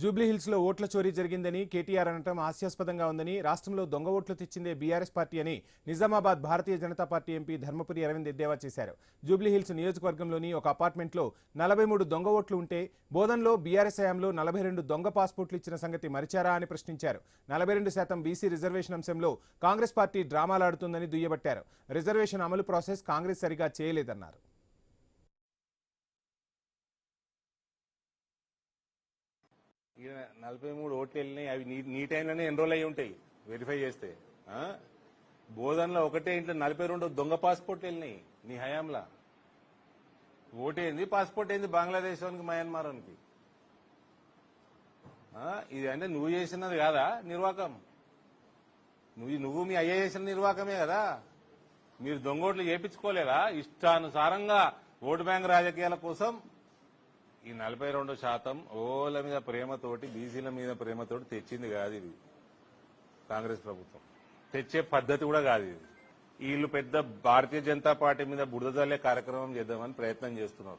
జూబ్లీహిల్స్ లో ఓట్ల చోరీ జరిగిందని కేటీఆర్ అనటం హాస్యాస్పదంగా ఉందని, రాష్ట్రంలో దొంగ ఓట్లు తెచ్చిందే బీఆర్ఎస్ పార్టీ అని నిజామాబాద్ భారతీయ జనతా పార్టీ ఎంపీ ధర్మపురి అరవింద్ ఎద్దేవా చేశారు. జూబ్లీహిల్స్ నియోజకవర్గంలోని ఒక అపార్ట్మెంట్లో 43 దొంగ ఓట్లు ఉంటే బోధన్లో బీఆర్ఎస్ హయాంలో 42 దొంగ పాస్పోర్ట్లు ఇచ్చిన సంగతి మరిచారా అని ప్రశ్నించారు. 42% బీసీ రిజర్వేషన్ అంశంలో కాంగ్రెస్ పార్టీ డ్రామాలాడుతుందని దుయ్యబట్టారు. రిజర్వేషన్ అమలు ప్రాసెస్ కాంగ్రెస్ సరిగా చేయలేదన్నారు. ఈయన 43 ఓట్లు వెళ్ళినాయి. అవి నీ టైంలోనే ఎన్రోల్ అయ్యి ఉంటాయి వెరిఫై చేస్తే. బోధనలో ఒకటే ఇంట్లో 42 దొంగ పాస్పోర్ట్లు వెళ్ళినాయి నీ హయాంలా. ఓటేంది, పాస్పోర్ట్ ఏంది బంగ్లాదేశ్ వానికి, మయన్మార్ వానికి. ఇది అంటే నువ్వు చేసినది కాదా నిర్వాకం? నువ్వు మీ అయ్యా చేసిన నిర్వాకమే కదా. మీరు దొంగ ఓట్లు చేయించుకోలేదా? ఇష్టానుసారంగా ఓటు బ్యాంక్ రాజకీయాల కోసం ఈ 42% ఓల మీద ప్రేమతోటి, బీసీల మీద ప్రేమతోటి తెచ్చింది కాదు ఇది కాంగ్రెస్ ప్రభుత్వం. తెచ్చే పద్ధతి కూడా కాదు ఇది. వీళ్ళు పెద్ద భారతీయ జనతా పార్టీ మీద బురద జల్లే కార్యక్రమం చేద్దామని ప్రయత్నం చేస్తున్నారు.